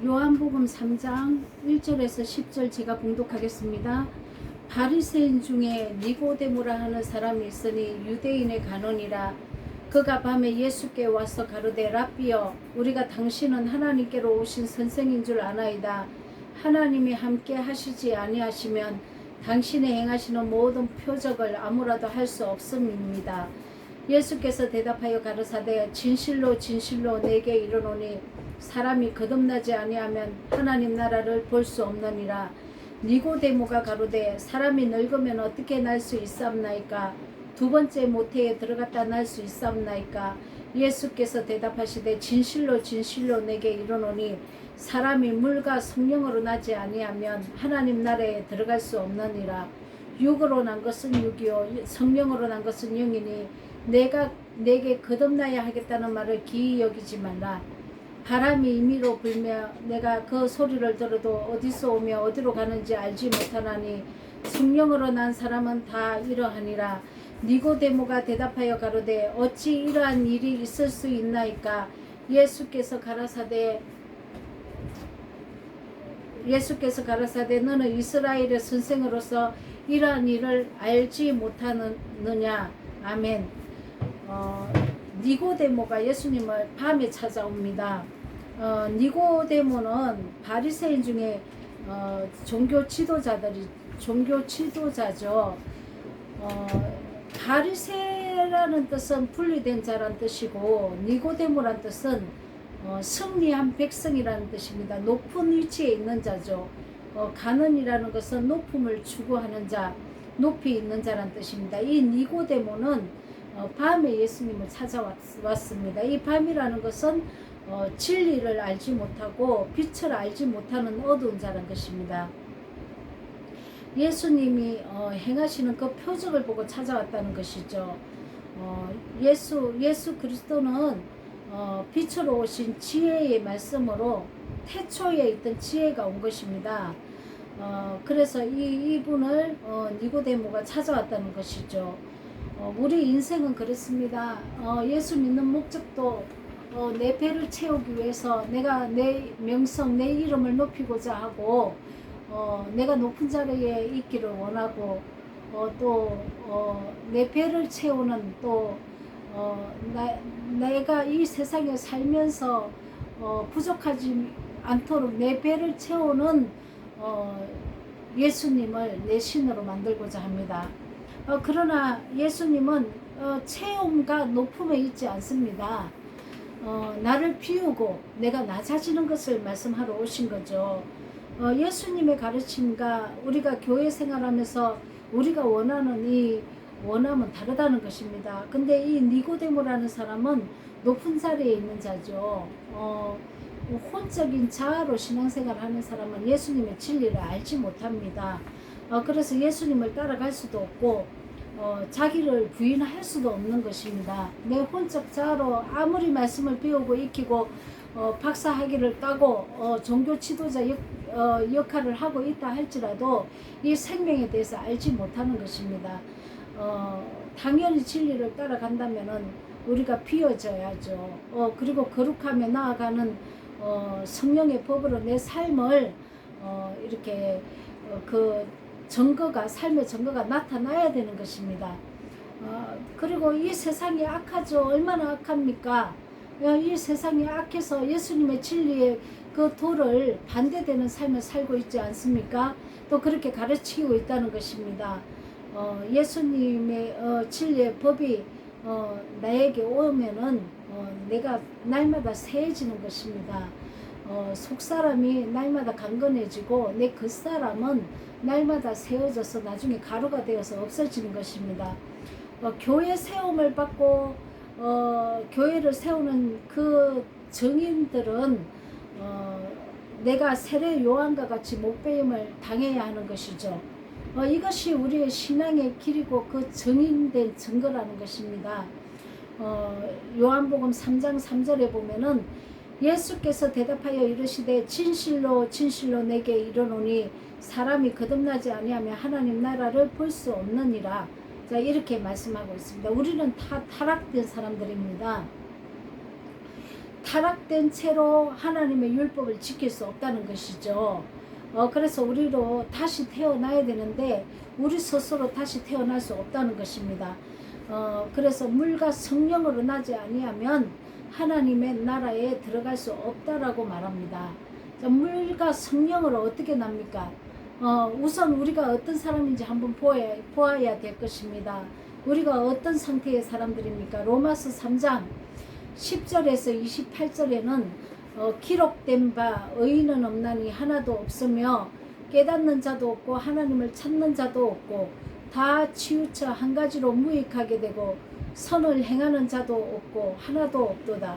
요한복음 3장 1절에서 10절 제가 봉독하겠습니다. 바리새인 중에 니고데모라 하는 사람이 있으니 유대인의 간원이라. 그가 밤에 예수께 와서 가로되 랍비여, 우리가 당신은 하나님께로 오신 선생인 줄 아나이다. 하나님이 함께 하시지 아니하시면 당신의 행하시는 모든 표적을 아무라도 할 수 없음입니다. 예수께서 대답하여 가르사대 진실로 진실로 내게 이르노니 사람이 거듭나지 아니하면 하나님 나라를 볼 수 없느니라. 니고데모가 가로되 사람이 늙으면 어떻게 날 수 있사옵나이까? 두 번째 모태에 들어갔다 날 수 있사옵나이까? 예수께서 대답하시되 진실로 진실로 내게 이르노니 사람이 물과 성령으로 나지 아니하면 하나님 나라에 들어갈 수 없느니라. 육으로 난 것은 육이요 성령으로 난 것은 영이니 내가 내게 거듭나야 하겠다는 말을 기이 여기지 말라. 바람이 임의로 불며 내가 그 소리를 들어도 어디서 오며 어디로 가는지 알지 못하나니 성령으로 난 사람은 다 이러하니라. 니고데모가 대답하여 가로되 어찌 이러한 일이 있을 수 있나이까? 예수께서 가라사대 너는 이스라엘의 선생으로서 이러한 일을 알지 못하느냐? 아멘. 니고데모가 예수님을 밤에 찾아옵니다. 니고데모는 바리새인 중에 종교 지도자죠. 바리새라는 뜻은 분리된 자란 뜻이고 니고데모란 뜻은 승리한 백성이라는 뜻입니다. 높은 위치에 있는 자죠. 간언이라는 것은 높음을 추구하는 자, 높이 있는 자란 뜻입니다. 이 니고데모는 밤에 예수님을 찾아왔습니다. 이 밤이라는 것은 진리를 알지 못하고 빛을 알지 못하는 어두운 자란 것입니다. 예수님이 행하시는 그 표적을 보고 찾아왔다는 것이죠. 예수 그리스도는 빛으로 오신 지혜의 말씀으로 태초에 있던 지혜가 온 것입니다. 그래서 이분을 니고데모가 찾아왔다는 것이죠. 우리 인생은 그렇습니다. 예수 믿는 목적도 내 배를 채우기 위해서 내가 내 명성, 내 이름을 높이고자 하고 내가 높은 자리에 있기를 원하고 또 내 배를 채우는 또 내가 이 세상에 살면서 부족하지 않도록 내 배를 채우는 예수님을 내 신으로 만들고자 합니다. 그러나 예수님은 체험과 높음에 있지 않습니다. 나를 비우고 내가 낮아지는 것을 말씀하러 오신 거죠. 예수님의 가르침과 우리가 교회 생활하면서 우리가 원하는 이 원함은 다르다는 것입니다. 근데 이 니고데모라는 사람은 높은 자리에 있는 자죠. 혼적인 자아로 신앙생활을 하는 사람은 예수님의 진리를 알지 못합니다. 그래서 예수님을 따라갈 수도 없고 자기를 부인할 수도 없는 것입니다. 내 혼적 자아로 아무리 말씀을 배우고 익히고 박사학위를 따고 종교 지도자 역할을 하고 있다 할지라도 이 생명에 대해서 알지 못하는 것입니다. 당연히 진리를 따라간다면은 우리가 비워져야죠. 그리고 거룩하며 나아가는 성령의 법으로 내 삶을 이렇게 그 삶의 증거가 나타나야 되는 것입니다. 그리고 이 세상이 악하죠. 얼마나 악합니까? 이 세상이 악해서 예수님의 진리의 그 도를 반대되는 삶을 살고 있지 않습니까? 또 그렇게 가르치고 있다는 것입니다. 예수님의 진리의 법이 나에게 오면은 내가 날마다 새해지는 것입니다. 속사람이 날마다 강건해지고 내 겉사람은 날마다 세워져서 나중에 가루가 되어서 없어지는 것입니다. 교회 세움을 받고 교회를 세우는 그 증인들은 내가 세례 요한과 같이 목배임을 당해야 하는 것이죠. 이것이 우리의 신앙의 길이고 그 증인된 증거라는 것입니다. 요한복음 3장 3절에 보면은 예수께서 대답하여 이르시되 진실로 진실로 내게 이르노니 사람이 거듭나지 아니하면 하나님 나라를 볼 수 없느니라. 자, 이렇게 말씀하고 있습니다. 우리는 다 타락된 사람들입니다. 타락된 채로 하나님의 율법을 지킬 수 없다는 것이죠. 그래서 우리로 다시 태어나야 되는데 우리 스스로 다시 태어날 수 없다는 것입니다. 그래서 물과 성령으로 나지 아니하면 하나님의 나라에 들어갈 수 없다라고 말합니다. 자, 물과 성령으로 어떻게 납니까? 우선 우리가 어떤 사람인지 한번 보아야 될 것입니다. 우리가 어떤 상태의 사람들입니까? 로마서 3장 10절에서 28절에는 기록된 바 의인은 없나니 하나도 없으며 깨닫는 자도 없고 하나님을 찾는 자도 없고 다 치우쳐 한 가지로 무익하게 되고 선을 행하는 자도 없고 하나도 없도다.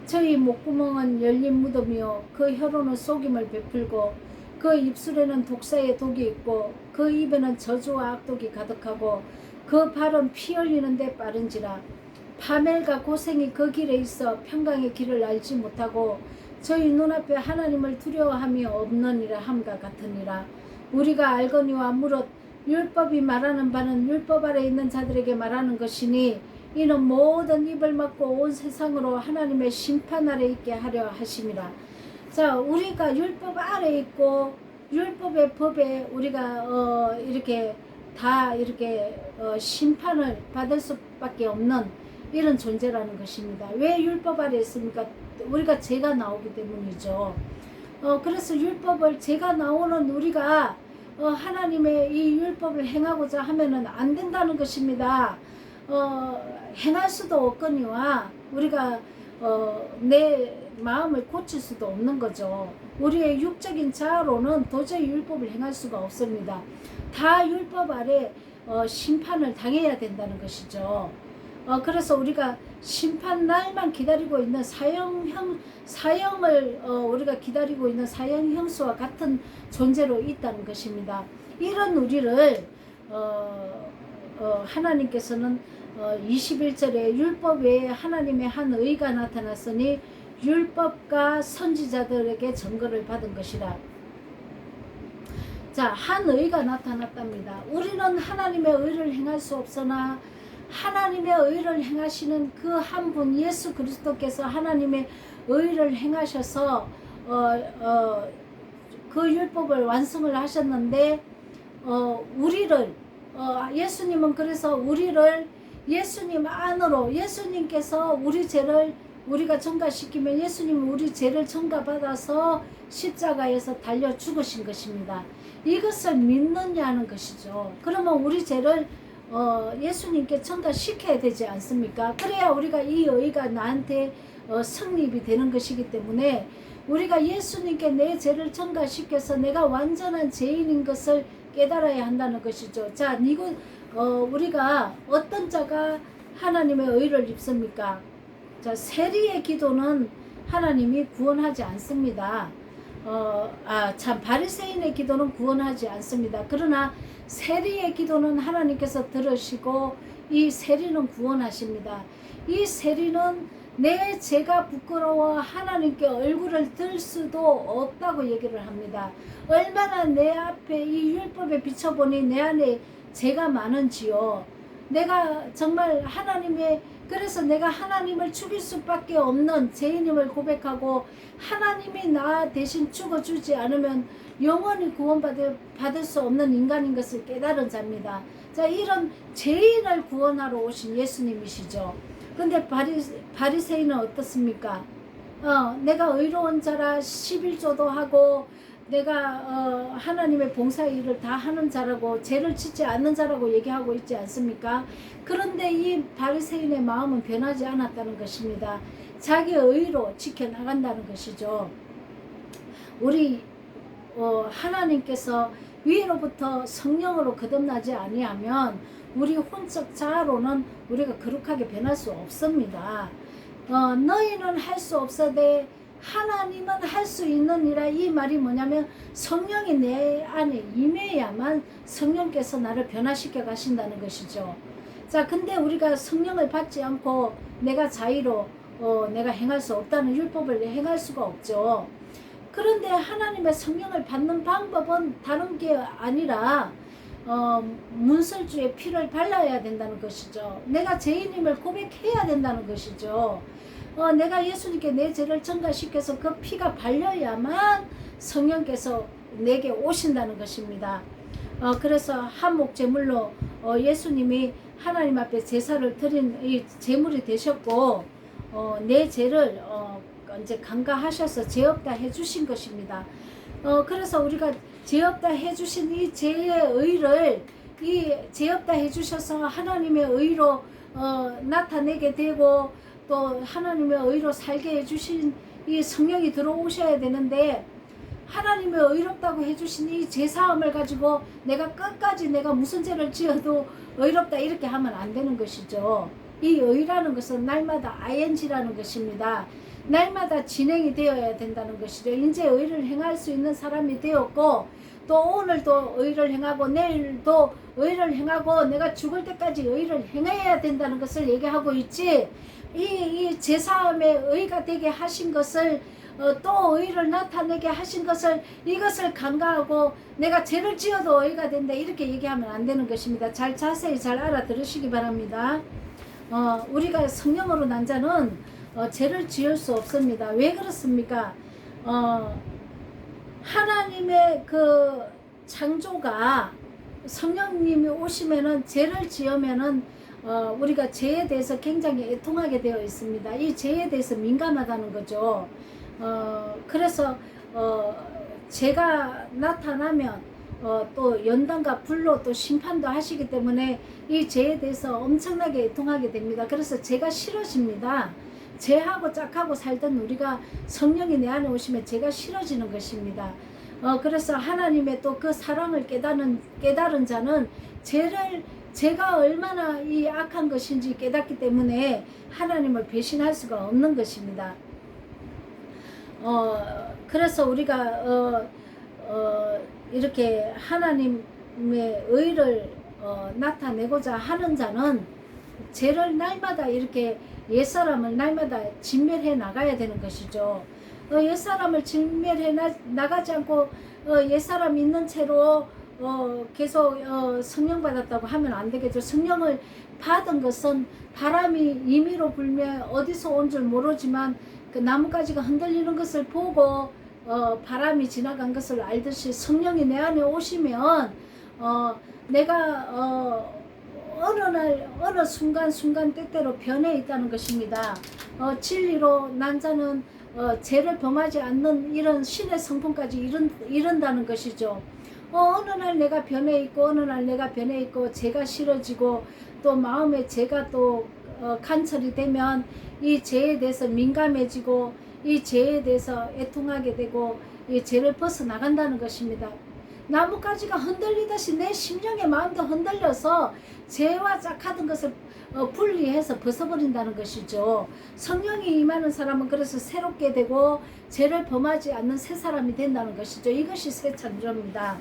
저희 목구멍은 열린 무덤이요 그 혀로는 속임을 베풀고 그 입술에는 독사의 독이 있고 그 입에는 저주와 악독이 가득하고 그 발은 피 흘리는 데 빠른지라. 파멸과 고생이 그 길에 있어 평강의 길을 알지 못하고 저희 눈앞에 하나님을 두려워함이 없느니라 함과 같으니라. 우리가 알거니와 무릇 율법이 말하는 바는 율법 아래 있는 자들에게 말하는 것이니 이는 모든 입을 막고 온 세상으로 하나님의 심판 아래 있게 하려 하심이라. 자, 우리가 율법 아래 있고 율법의 법에 우리가 이렇게 다 이렇게 심판을 받을 수밖에 없는 이런 존재라는 것입니다. 왜 율법 아래 있습니까? 우리가 죄가 나오기 때문이죠. 그래서 율법을 죄가 나오는 우리가 하나님의 이 율법을 행하고자 하면은 안 된다는 것입니다. 행할 수도 없거니와 우리가 내 마음을 고칠 수도 없는 거죠. 우리의 육적인 자아로는 도저히 율법을 행할 수가 없습니다. 다 율법 아래 심판을 당해야 된다는 것이죠. 그래서 우리가 심판 날만 기다리고 있는 사형을 우리가 기다리고 있는 사형 형수와 같은 존재로 있다는 것입니다. 이런 우리를 하나님께서는 21절에 율법 외에 하나님의 한 의가 나타났으니 율법과 선지자들에게 증거를 받은 것이라. 자, 한 의가 나타났답니다. 우리는 하나님의 의를 행할 수 없으나 하나님의 의를 행하시는 그 한 분 예수 그리스도께서 하나님의 의를 행하셔서 그 율법을 완성을 하셨는데 우리를 예수님은 그래서 우리를 예수님 안으로 예수님께서 우리 죄를 우리가 전가시키면 예수님은 우리 죄를 전가받아서 십자가에서 달려 죽으신 것입니다. 이것을 믿느냐는 것이죠. 그러면 우리 죄를 예수님께 전가시켜야 되지 않습니까? 그래야 우리가 이 의가 나한테 성립이 되는 것이기 때문에 우리가 예수님께 내 죄를 전가시켜서 내가 완전한 죄인인 것을 깨달아야 한다는 것이죠. 자, 우리가 어떤 자가 하나님의 의를 입습니까? 자, 세리의 기도는 하나님이 구원하지 않습니다. 바리새인의 기도는 구원하지 않습니다. 그러나 세리의 기도는 하나님께서 들으시고 이 세리는 구원하십니다. 이 세리는 내 죄가 부끄러워 하나님께 얼굴을 들 수도 없다고 얘기를 합니다. 얼마나 내 앞에 이 율법에 비춰보니 내 안에 죄가 많은지요. 내가 정말 그래서 내가 하나님을 죽일 수밖에 없는 죄인임을 고백하고 하나님이 나 대신 죽어주지 않으면 영원히 구원받을 수 없는 인간인 것을 깨달은 자입니다. 자, 이런 죄인을 구원하러 오신 예수님이시죠. 근데 바리새인은 어떻습니까? 내가 의로운 자라 11조도 하고 내가 하나님의 봉사의 일을 다 하는 자라고 죄를 짓지 않는 자라고 얘기하고 있지 않습니까? 그런데 이 바리새인의 마음은 변하지 않았다는 것입니다. 자기의 의로 지켜나간다는 것이죠. 우리 하나님께서 위로부터 성령으로 거듭나지 아니하면 우리 혼적 자아로는 우리가 거룩하게 변할 수 없습니다. 너희는 할 수 없어되 하나님은 할 수 있느니라. 이 말이 뭐냐면 성령이 내 안에 임해야만 성령께서 나를 변화시켜 가신다는 것이죠. 자, 근데 우리가 성령을 받지 않고 내가 자의로 내가 행할 수 없다는 율법을 행할 수가 없죠. 그런데 하나님의 성령을 받는 방법은 다른 게 아니라 문설주의 피를 발라야 된다는 것이죠. 내가 죄인임을 고백해야 된다는 것이죠. 내가 예수님께 내 죄를 전가시켜서 그 피가 발려야만 성령께서 내게 오신다는 것입니다. 그래서 한목 제물로 예수님이 하나님 앞에 제사를 드린 이 제물이 되셨고, 내 죄를 이제 간과하셔서 죄 없다 해주신 것입니다. 그래서 우리가 죄 없다 해주신 이 죄의 의를, 이 죄 없다 해주셔서 하나님의 의로 나타내게 되고, 또 하나님의 의로 살게 해주신 이 성령이 들어오셔야 되는데, 하나님의 의롭다고 해주신 이 제사함을 가지고 내가 끝까지 내가 무슨 죄를 지어도 의롭다 이렇게 하면 안 되는 것이죠. 이 의라는 것은 날마다 ing라는 것입니다. 날마다 진행이 되어야 된다는 것이죠. 이제 의를 행할 수 있는 사람이 되었고, 또 오늘도 의를 행하고 내일도 의를 행하고 내가 죽을 때까지 의를 행해야 된다는 것을 얘기하고 있지, 이 제사함의 의가 되게 하신 것을, 또 의를 나타내게 하신 것을, 이것을 간과하고 내가 죄를 지어도 의가 된다 이렇게 얘기하면 안 되는 것입니다. 자세히 잘 알아들으시기 바랍니다. 우리가 성령으로 난 자는 죄를 지을 수 없습니다. 왜 그렇습니까? 하나님의 그 창조가, 성령님이 오시면은 죄를 지으면은 우리가 죄에 대해서 굉장히 애통하게 되어 있습니다. 이 죄에 대해서 민감하다는 거죠. 그래서 죄가 나타나면 또 연단과 불로 또 심판도 하시기 때문에 이 죄에 대해서 엄청나게 애통하게 됩니다. 그래서 죄가 싫어집니다. 죄하고 짝하고 살던 우리가 성령이 내 안에 오시면 죄가 싫어지는 것입니다. 그래서 하나님의 또 그 사랑을 깨달은 자는 죄가 얼마나 이 악한 것인지 깨닫기 때문에 하나님을 배신할 수가 없는 것입니다. 그래서 우리가 이렇게 하나님의 의를 나타내고자 하는 자는 죄를 날마다 이렇게 옛사람을 날마다 진멸해 나가야 되는 것이죠. 옛사람을 진멸해 나가지 않고 옛사람 있는 채로 계속 성령 받았다고 하면 안 되겠죠. 성령을 받은 것은 바람이 임의로 불며 어디서 온 줄 모르지만 그 나뭇가지가 흔들리는 것을 보고 바람이 지나간 것을 알듯이 성령이 내 안에 오시면 내가 어느 날 어느 순간 때때로 변해 있다는 것입니다. 진리로 난 자는 죄를 범하지 않는 이런 신의 성품까지 이른다는 것이죠. 어느 날 내가 변해 있고 어느 날 내가 변해 있고 죄가 싫어지고 또 마음에 죄가 또 간철이 되면 이 죄에 대해서 민감해지고 이 죄에 대해서 애통하게 되고 이 죄를 벗어나간다는 것입니다. 나뭇가지가 흔들리듯이 내 심령의 마음도 흔들려서 죄와 짝하던 것을 분리해서 벗어버린다는 것이죠. 성령이 임하는 사람은 그래서 새롭게 되고 죄를 범하지 않는 새 사람이 된다는 것이죠. 이것이 새 창조입니다.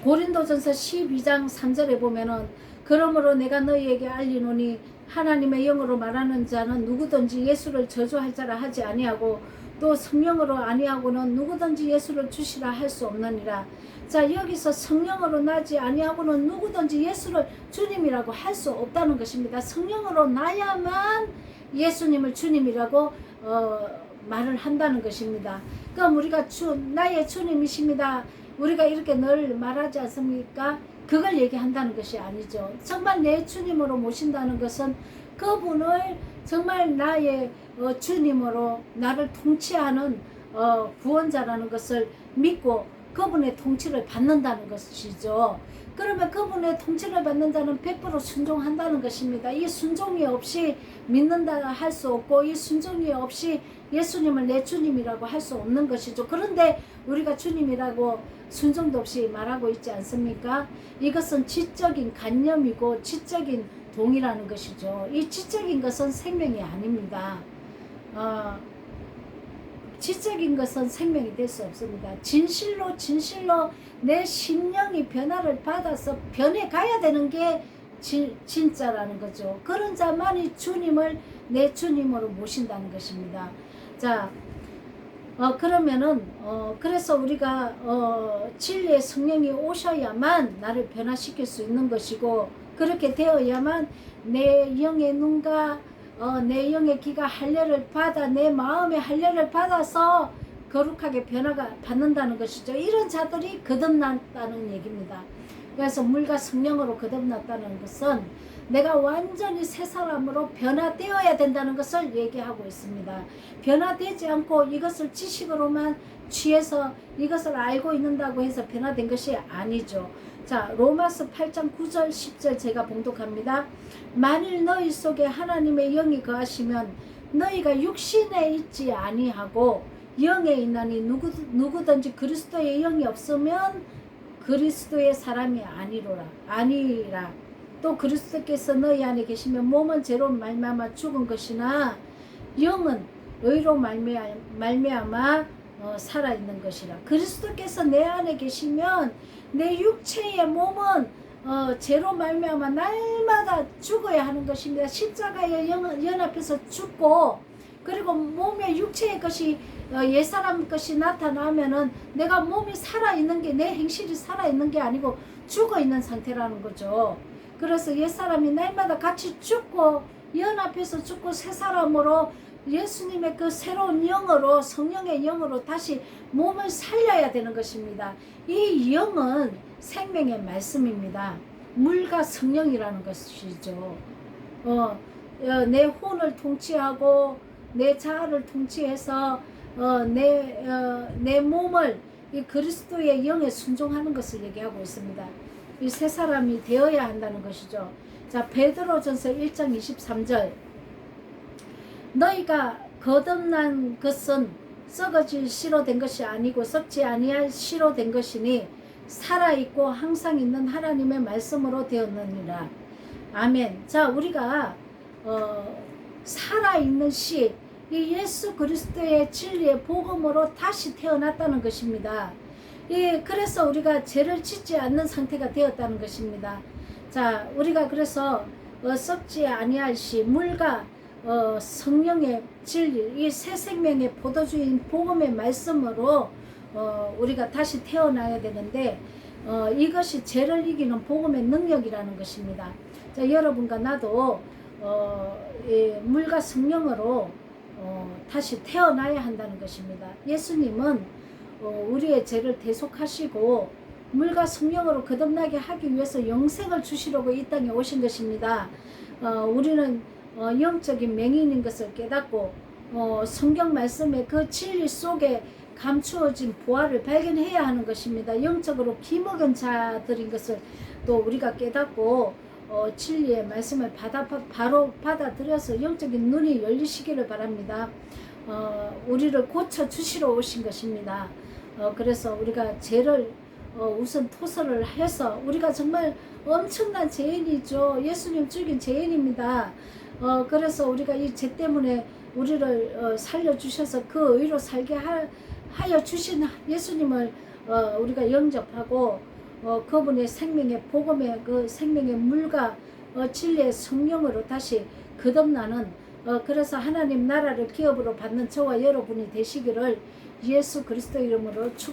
고린도전서 12장 3절에 보면은 그러므로 내가 너희에게 알리노니 하나님의 영으로 말하는 자는 누구든지 예수를 저주할 자라 하지 아니하고 또 성령으로 아니하고는 누구든지 예수를 주시라 할 수 없느니라. 자, 여기서 성령으로 나지 아니하고는 누구든지 예수를 주님이라고 할 수 없다는 것입니다. 성령으로 나야만 예수님을 주님이라고 말을 한다는 것입니다. 그럼 우리가 나의 주님이십니다. 우리가 이렇게 늘 말하지 않습니까? 그걸 얘기한다는 것이 아니죠. 정말 내 주님으로 모신다는 것은 그분을 정말 나의 주님으로 나를 통치하는 구원자라는 것을 믿고 그분의 통치를 받는다는 것이죠. 그러면 그분의 통치를 받는 자는 100% 순종한다는 것입니다. 이 순종이 없이 믿는다 할 수 없고 이 순종이 없이 예수님을 내 주님이라고 할 수 없는 것이죠. 그런데 우리가 주님이라고 순종도 없이 말하고 있지 않습니까? 이것은 지적인 관념이고 지적인 동의라는 것이죠. 이 지적인 것은 생명이 아닙니다. 지적인 것은 생명이 될 수 없습니다. 진실로 내 심령이 변화를 받아서 변해가야 되는 게 진짜라는 거죠. 그런 자만이 주님을 내 주님으로 모신다는 것입니다. 자, 그러면은 그래서 우리가 진리의 성령이 오셔야만 나를 변화시킬 수 있는 것이고 그렇게 되어야만 내 영의 눈과 내 영의 기가 할례를 받아 내 마음의 할례를 받아서 거룩하게 변화가 받는다는 것이죠. 이런 자들이 거듭났다는 얘기입니다. 그래서 물과 성령으로 거듭났다는 것은 내가 완전히 새 사람으로 변화되어야 된다는 것을 얘기하고 있습니다. 변화되지 않고 이것을 지식으로만 취해서 이것을 알고 있는다고 해서 변화된 것이 아니죠. 자, 로마서 8장 9절 10절 제가 봉독합니다. 만일 너희 속에 하나님의 영이 거하시면 너희가 육신에 있지 아니하고 영에 있나니 누구든지 그리스도의 영이 없으면 그리스도의 사람이 아니라 또 그리스도께서 너희 안에 계시면 몸은 죄로 말미암아 죽은 것이나 영은 의로 말미암아 살아있는 것이라. 그리스도께서 내 안에 계시면 내 육체의 몸은 죄로 말미암아 날마다 죽어야 하는 것입니다. 십자가에 연합해서 죽고, 그리고 몸의 육체의 것이 옛사람 것이 나타나면은 내가 몸이 살아있는 게, 내 행실이 살아있는 게 아니고 죽어있는 상태라는 거죠. 그래서 옛사람이 날마다 같이 죽고 연합해서 죽고 새 사람으로 예수님의 그 새로운 영으로, 성령의 영으로 다시 몸을 살려야 되는 것입니다. 이 영은 생명의 말씀입니다. 물과 성령이라는 것이죠. 내 혼을 통치하고 내 자아를 통치해서 내 몸을 이 그리스도의 영에 순종하는 것을 얘기하고 있습니다. 이 새 사람이 되어야 한다는 것이죠. 자, 베드로전서 1장 23절. 너희가 거듭난 것은 썩어질 씨로 된 것이 아니고 썩지 아니할 씨로 된 것이니 살아있고 항상 있는 하나님의 말씀으로 되었느니라. 아멘. 자, 우리가 살아있는 씨, 이 예수 그리스도의 진리의 복음으로 다시 태어났다는 것입니다. 그래서 우리가 죄를 짓지 않는 상태가 되었다는 것입니다. 자, 우리가 그래서 썩지 아니할 씨, 물과 성령의 진리, 이 새 생명의 포도주인 복음의 말씀으로 우리가 다시 태어나야 되는데, 이것이 죄를 이기는 복음의 능력이라는 것입니다. 자, 여러분과 나도 물과 성령으로 다시 태어나야 한다는 것입니다. 예수님은 우리의 죄를 대속하시고 물과 성령으로 거듭나게 하기 위해서 영생을 주시려고 이 땅에 오신 것입니다. 우리는 영적인 맹인인 것을 깨닫고 성경 말씀의 그 진리 속에 감추어진 보화를 발견해야 하는 것입니다. 영적으로 기먹은 자들인 것을 또 우리가 깨닫고 진리의 말씀을 바로 받아들여서 영적인 눈이 열리시기를 바랍니다. 우리를 고쳐주시러 오신 것입니다. 그래서 우리가 죄를 우선 토설을 해서, 우리가 정말 엄청난 죄인이죠. 예수님 죽인 죄인입니다. 그래서 우리가 이 죄 때문에 우리를 살려주셔서 그 의로 살게 하여 주신 예수님을 우리가 영접하고 그분의 생명의 복음의 그 생명의 물과 진리의 성령으로 다시 거듭나는, 그래서 하나님 나라를 기업으로 받는 저와 여러분이 되시기를 예수 그리스도 이름으로 축복합니다.